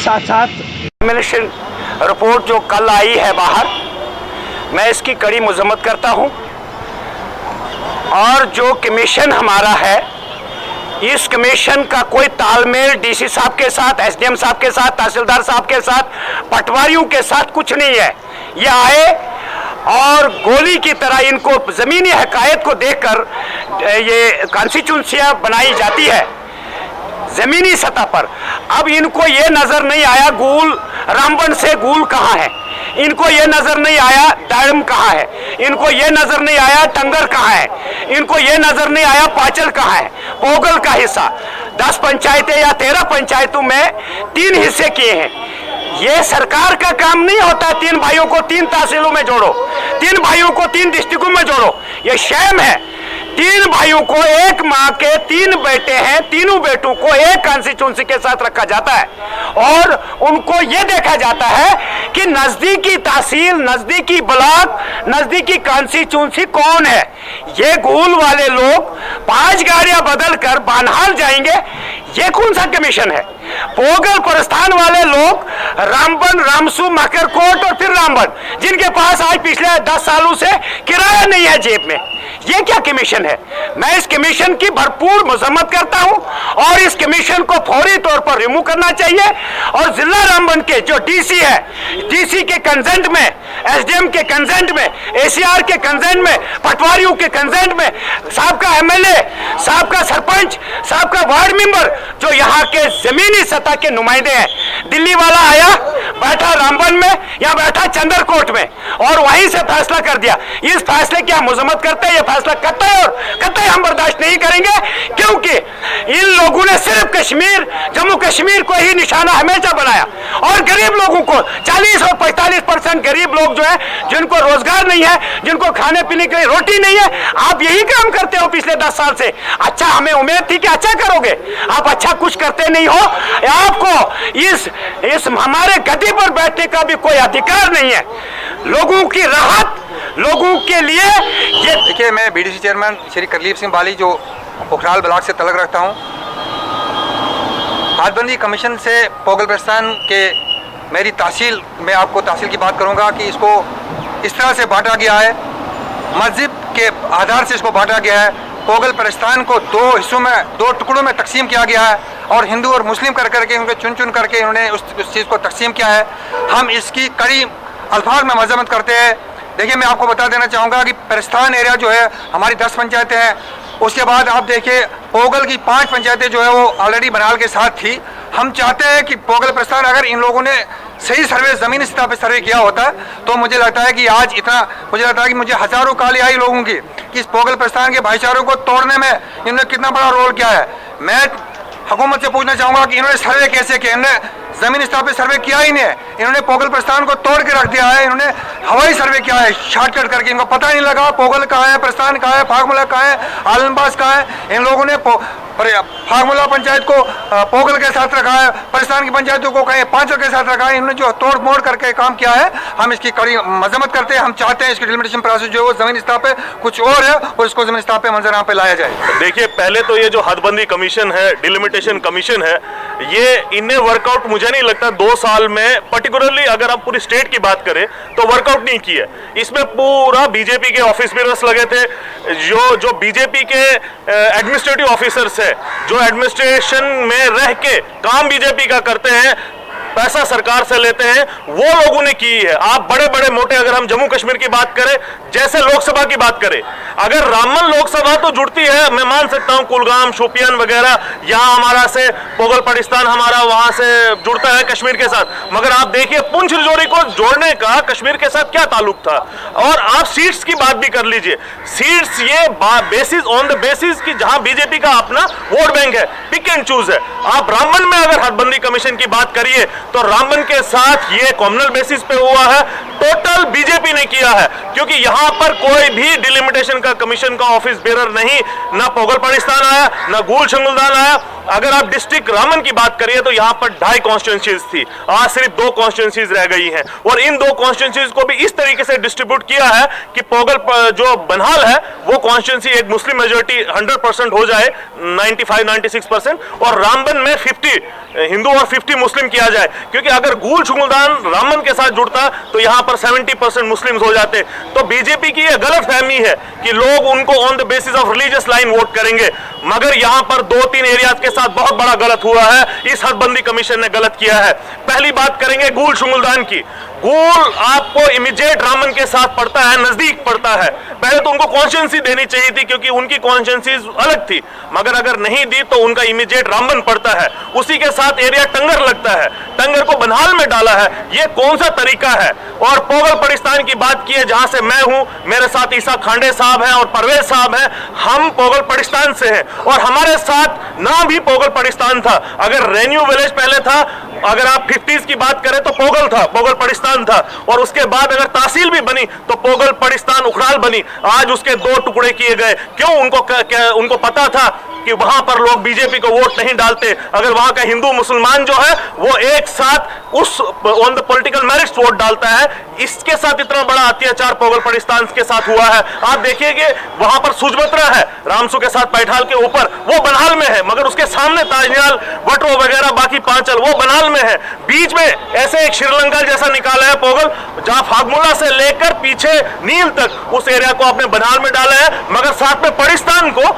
साथ साथ examination report जो कल आई है बाहर, मैं इसकी कड़ी मजम्मत करता हूं। और जो कमीशन हमारा है, इस कमीशन का कोई तालमेल डीसी साहब के साथ, एसडीएम साहब के साथ, तहसीलदार साहब के साथ, पटवारियों के साथ कुछ नहीं है। ये आए और गोली की तरह इनको ज़मीनी हकायत को देखकर ये कॉन्स्टिट्यूंसियाँ बनाई जाती है ज़मीनी सतह पर। अब इनको ये नज़र नहीं आया गूल रामबन से गूल कहाँ है, इनको ये नज़र नहीं आया दाड़म कहाँ है, इनको ये नज़र नहीं आया टंगर कहाँ है, इनको ये नज़र नहीं आया पाचल कहाँ है, पोगल का हिस्सा। 10 पंचायतें या 13 पंचायतों में 3 हिस्से किए हैं। ये सरकार का काम नहीं होता 3 भाइयों को 3 तहसीलों में जोड़ो, 3 भाइयों को 3 डिस्ट्रिक्टों में जोड़ो। ये शैम है। 3 भाइयों को, एक माँ के 3 बेटे हैं, तीनों बेटों को एक कॉन्स्टिट्यूंसी के साथ रखा जाता है और उनको ये देखा जाता है कि नजदीकी तहसील, नजदीकी ब्लॉक, नजदीकी कॉन्स्टिट्यूंसी कौन है। ये गूल वाले लोग 5 गाड़ियां बदल कर बानहाल जाएंगे, ये कौन सा कमीशन है। पोगल प्रस्थान वाले लोग रामबन, रामसू, मकरकोट और फिर रामबन, जिनके पास आज पिछले 10 सालों से किराया नहीं है जेब में, ये क्या कमीशन है। मैं इस कमीशन की भरपूर मजम्मत करता हूं और इस कमीशन को फौरी तौर पर रिमूव करना चाहिए। और जिला रामबन के जो डीसी है, डीसी के कंसेंट में, एसडीएम के कंसेंट में, एसीआर के कंसेंट में, पटवारियों के कंसेंट में, साहब का एमएलए, साहब का सरपंच, साहब का वार्ड मेंबर, जो यहाँ के जमीनी सतह के नुमाइंदे हैं। दिल्ली वाला आया, बैठा रामबन में या बैठा चंद्रकोट में और वहीं से फैसला कर दिया। इस फैसले की हम मजम्मत करते हैं। यह फैसला कतई और कतई हम बर्दाश्त नहीं करेंगे, क्योंकि इन लोगों ने सिर्फ कश्मीर, जम्मू कश्मीर को ही निशाना हमेशा बनाया और गरीब लोगों को, 40 और 45% गरीब लोग जो है, जिनको रोजगार नहीं है, जिनको खाने पीने के लिए रोटी नहीं है, आप यही काम करते हो पिछले 10 साल से। अच्छा, हमें उम्मीद थी कि अच्छा करोगे, आप अच्छा कुछ करते नहीं हो। आपको इस हमारे गद्दी पर बैठने का भी कोई अधिकार नहीं है। लोगों की राहत, लोगों के लिए ये देखिए, मैं बीडीसी चेयरमैन श्री करलीप सिंह बाली, जो पोखराल ब्लॉक से तलक रखता हूँ। हाथबंदी कमीशन से पोगल प्रस्थान के मेरी तहसील में आपको तहसील की बात करूँगा कि इसको इस तरह से बांटा गया है, मस्जिद के आधार से इसको बांटा गया है। पोगल प्रस्थान को 2 हिस्सों में, 2 टुकड़ों में तकसीम किया गया है और हिंदू और मुस्लिम कर करके उनको चुन चुन करके इन्होंने उस चीज़ को तकसीम किया है। हम इसकी कड़ी अल्फाज में मजम्मत करते हैं। देखिए, मैं आपको बता देना चाहूँगा कि प्रस्थान एरिया जो है, हमारी 10 पंचायतें हैं। उसके बाद आप देखिए, पोगल की 5 पंचायतें जो है वो ऑलरेडी बनाल के साथ थी। हम चाहते हैं कि पोगल प्रस्थान, अगर इन लोगों ने सही सर्वे, ज़मीनी सतह पर सर्वे किया होता तो मुझे लगता है कि आज इतना, मुझे लगता है कि मुझे हज़ारों काली आई लोगों की कि इस पोगल प्रस्थान के भाईचारों को तोड़ने में इन्होंने कितना बड़ा रोल किया है। मैं हुकूमत से पूछना चाहूँगा कि इन्होंने सर्वे कैसे किया। इन्होंने ज़मीनी सतह पे सर्वे किया ही नहीं है, इन्होंने पोगल प्रस्थान को तोड़ के रख दिया है। इन्होंने हवाई सर्वे किया है शॉर्टकट करके, इनको पता ही नहीं लगा पोगल कहाँ है, प्रस्थान कहाँ है, फागमुला कहाँ है, आलमबाज कहाँ है। इन लोगों ने फागमुला पंचायत को पोगल के साथ रखा है, प्रस्थान की पंचायतों को कहीं पांचल के साथ रखा है। इन्होंने जो तोड़ मोड़ करके काम किया है, हम इसकी कड़ी मजम्मत करते हैं। हम चाहते हैं इसकी डिलिमिटेशन प्रोसेस जो है वो ज़मीनी सतह पे कुछ और है और इसको ज़मीनी सतह पे मंजर आम पे लाया जाए। देखिए, पहले तो ये जो हदबंदी कमीशन है, डिलिमिटेशन कमीशन है, ये इन्हें वर्कआउट मुझे नहीं लगता 2 साल में, पर्टिकुलरली अगर आप पूरी स्टेट की बात करें तो वर्कआउट नहीं की है। इसमें पूरा बीजेपी के ऑफिस बेरर्स लगे थे, जो बीजेपी के एडमिनिस्ट्रेटिव ऑफिसर्स है, जो एडमिनिस्ट्रेशन में रह के काम बीजेपी का करते हैं, पैसा सरकार से लेते हैं, वो लोगों ने की है। आप बड़े बड़े मोटे, अगर हम जम्मू कश्मीर की बात करें, जैसे लोकसभा की बात करें, अगर रामबन लोकसभा तो जुड़ती है, मैं मान सकता हूं कुलगाम, शोपियान वगैरह, यहाँ हमारा से पोगल पाकिस्तान हमारा वहां से जुड़ता है कश्मीर के साथ, मगर आप देखिए पुंछ राजौरी को जोड़ने का कश्मीर के साथ क्या ताल्लुक था। और आप सीट्स की बात भी कर लीजिए, सीट्स ये बेसिस ऑन द बेसिस की जहां बीजेपी का अपना वोट बैंक है, पिक एंड चूज है। आप रामबन में अगर हदबंदी कमीशन की बात करिए तो रामबन के साथ ये कॉम्युनल बेसिस पे हुआ है, टोटल बीजेपी ने किया है, क्योंकि यहां पर कोई भी डिलिमिटेशन का कमीशन का ऑफिस बेरर नहीं, ना पोगल पाकिस्तान आया, ना गूल शंगुलदान आया। अगर आप डिस्ट्रिक्ट रामन की बात करिए तो यहाँ पर 2.5 कॉन्स्टिट्यूंसीज थी, आज सिर्फ 2 कॉन्स्टिट्यूंसीज रह गई हैं। और इन 2 कॉन्स्टिट्यूंसीज को भी इस तरीके से डिस्ट्रीब्यूट किया है कि पोगल जो बनहाल है वो कॉन्स्टिट्यूंसी एक मुस्लिम मेजोरिटी 100% हो जाए, 95-96%, और रामबन में 50 हिंदू और 50 मुस्लिम किया जाए, क्योंकि अगर गूल शुगुलदान रामबन के साथ जुड़ता तो यहाँ पर 70% मुस्लिम हो जाते। तो बीजेपी की यह गलत फहमी है कि लोग उनको on the basis of religious line vote करेंगे, मगर यहाँ पर 2-3 एरियाज के साथ बहुत बड़ा गलत हुआ है। इस हदबंदी कमीशन ने गलत किया है। पहली बात करेंगे गूल शुगुलदान की। गूल आपको इमीडिएट रामन के साथ पड़ता है, नजदीक पड़ता है। पहले तो उनको कॉन्स्टिट्यूंसी देनी चाहिए थी क्योंकि उनकी कॉन्स्टिट्यूंसी अलग थी, मगर अगर नहीं दी तो उनका इमीडिएट रामबन पड़ता है। उसी के साथ एरिया टंगर लगता है, टंगर को बनहाल में डाला है। ये कौन सा तरीका है? और पोगल पड़िस्तान की बात की है जहां से मैं हूं, मेरे साथ ईसा खांडे साहब हैं और परवेज साहब हैं। हम पोगल पड़िस्तान से हैं और हमारे साथ ना भी पोगल पड़िस्तान था। अगर रेन्यू विलेज पहले था, अगर आप 50s की बात करें तो पोगल था, पोगल पड़िस्तान था, और उसके बाद अगर तहसील भी बनी तो पोगल पड़िस्तान उखराल बनी। आज उसके 2 टुकड़े किए गए। क्यों? उनको पता था कि वहां पर लोग बीजेपी को वोट नहीं डालते। अगर वहां का हिंदू मुसलमान जो है वो एक साथ उस on the political merits vote डालता है। इसके साथ इतना बड़ा अत्याचार पोगल पड़िस्तान के साथ हुआ है। आप देखिए कि वहां पर सुजबत्रा है रामसू के साथ पैठाल के ऊपर, वो बनहाल में है, मगर उसके सामने ताजमहल, वटो वगैरह बाकी पांचल वो बनहाल में है। बीच में ऐसे एक श्रीलंका जैसा निकाला है पोगल, जहां फागमुला से लेकर पीछे नील तक उस एरिया को आपने बनहाल में डाला है, मगर साथ में पड़िस्तान को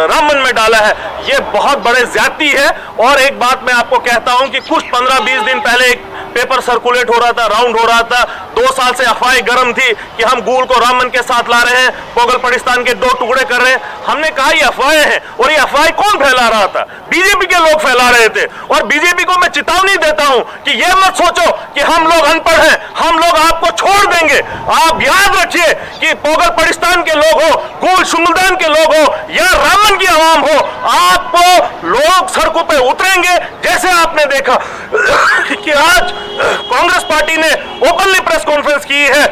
रामबन में डाला है। ये बहुत बड़े ज्यादती है। और एक बात मैं आपको कहता हूं कि कुछ 15-20 दिन पहले एक पेपर सर्कुलेट हो रहा था, राउंड हो रहा था, 2 साल से अफवाहें गर्म थी कि हम गूल को रामबन के साथ ला रहे हैं, पोगल पड़िस्तान के 2 टुकड़े कर रहे हैं। हमने कहा ये अफवाहें हैं, और ये अफवाहें कौन फैला रहा था? बीजेपी के लोग फैला रहे थे। और बीजेपी को मैं चेतावनी देता हूं कि ये मत सोचो कि हम लोग अनपढ़ हैं, हम लोग आपको छोड़ देंगे। आप याद रखिए कि पोगल पड़िस्तान के लोग हो, गूल शुगुलदान के लोग हो या रामबन की आवाम हो, आपको लोग सड़कों पे उतरेंगे। जैसे आपने देखा कि आज कांग्रेस पार्टी ने ओपनली प्रेस कॉन्फ्रेंस की है,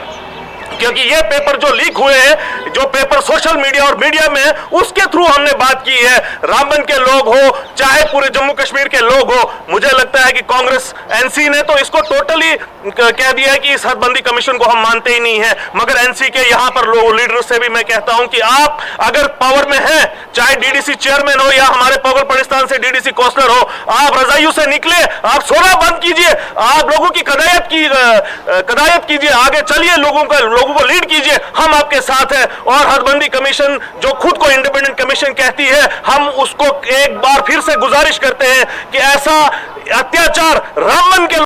क्योंकि ये पेपर जो लीक हुए हैं, जो पेपर सोशल मीडिया और मीडिया में है, उसके थ्रू हमने बात की है। रामबन के लोग हो चाहे पूरे जम्मू कश्मीर के लोग हो, मुझे लगता है कि कांग्रेस एनसी ने तो इसको टोटली कह दिया है कि इस हदबंदी कमीशन को हम मानते ही नहीं है। मगर एनसी के यहाँ पर लोग लीडर से भी मैं कहता हूं कि आप अगर पावर में हैं, चाहे डीडीसी चेयरमैन हो या हमारे पोगल पड़िस्तान से डीडीसी कौंसलर हो, आप रजाइयों से निकले, आप सोना बंद कीजिए, आप लोगों की कदायत कीजिए, आगे चलिए, लोगों को लीड कीजिए। हम आपके साथ हैं। और हदबंदी कमीशन जो खुद को इंडिपेंडेंट कमीशन कहती है, हम उसको एक बार फिर से गुजारिश करते हैं कि ऐसा अत्याचार रामबन के